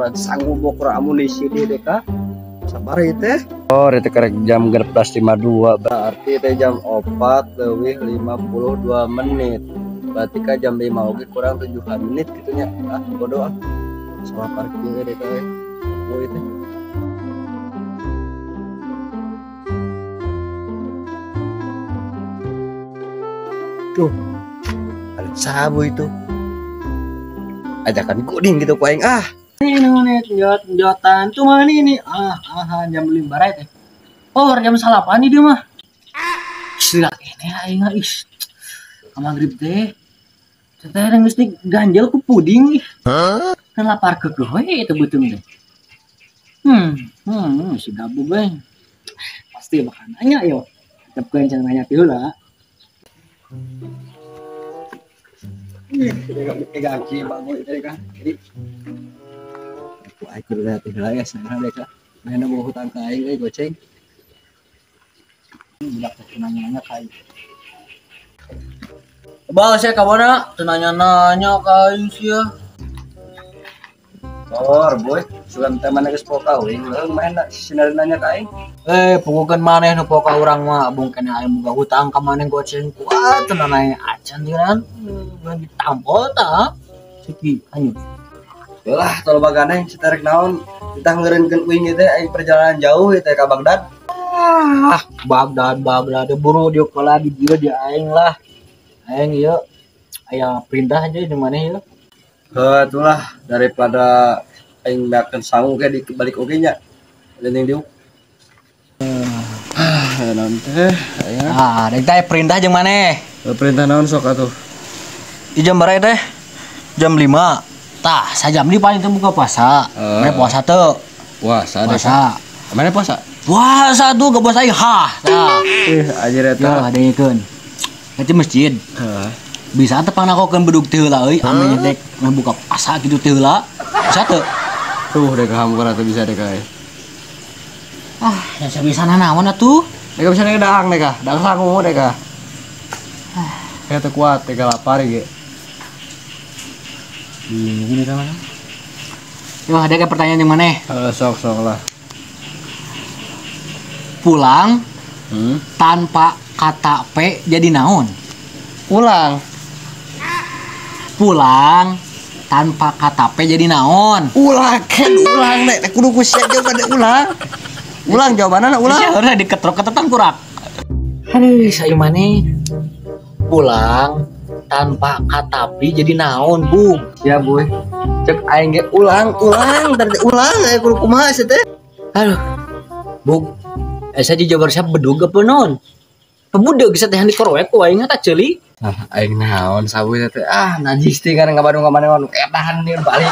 kurang sanggup bokur amunisi di deka. Sabar ya teh. Oh, itu karek jam 12.52 berarti teh jam 4:52 menit. Berarti kan jam 5 oke kurang 7 menit gitunya. Ah, bodoh ah. Sama parkir deh teh. Oh itu. Tuh. Ada sabu itu. Ajakan kuning gitu ku aing ah. Ini nih jotan cuma ini jam 5 barat teh. Oh, jam 8 nih dia mah. Sila ini aing is. Magrib teh. Teh yang mesti ganjel ku puding ih. Kan lapar kekeh we itu beuteung teh. Si gabu bang. Pasti bakal nanya yo. Tetep ganjel nanya teh heula. Gaki bangun itu kan. Jadi aku ikut lihat lah ya sekarang mereka main mau hutang ke aing goceng. Budak teh nanya-nanya kai. Bawa saya kabana nanya-nanya kai sia. Tor boy, sulam teh mana geus poka wing main sinar nanya ka aing. Punggukeun maneh nu poka urang mah abung kana aya boga hutang ka maneh goceng kuat teu nanya acan jiran. Lagi tampol tah. Siki anjing. Lah tol baganeng citerek naon kita ngeureunkeun uing teh aing perjalanan jauh teh ka Bagdad. Bagdad buru dia kala di dieu di aing lah. Aing ieu aya perintah aja di maneh ieu. Itulah daripada aing beakeun sangu ke di balik oge nya. Leuning diuk. Naon teh aya. Deuk teh perintah jeung maneh. Perintah naon sok atuh? Di jam berapa teh? Jam 5. Tah, sajam di paling teu buka puasa. Mana puasa teu? Puasa. Mana puasa? Puasa tuh gak puasa aing tah. Anjir eta. Ada yekeun. Eta masjid. Bisa teh pangnakokeun bedug teh heula euy, ame dek buka puasa kitu teh heula. Bisa teu? Tuh dek hampura teh bisa dek euy. Ya sabisana naon atuh? Dek bisa dek daang dek daang sangu dek. Eta kuat dek lapar ge. Gini kan mana? Yo ada pertanyaan yang mana? Sok lah. Pulang tanpa kata P jadi naon? Pulang tanpa kata P jadi naon? Ulang nek kudu ku sia jawaban ulang. Ulang jawabanna ulang. Udah diketrok-ketetan kurak. Aduh, saya maneh. Pulang tanpa kata P jadi naon, Bung? Ya, boy. Cek aing ge ulang, tadi ulang aya kudu kumaha sih teh? Aduh. Bung, saya dijawab siapa bedug apa non? Pemuda bisa teh di korwek ku aing teh ceuli. Aing naon sabu teh najis teh kan ngabadu ka mana eta tahan nih balik.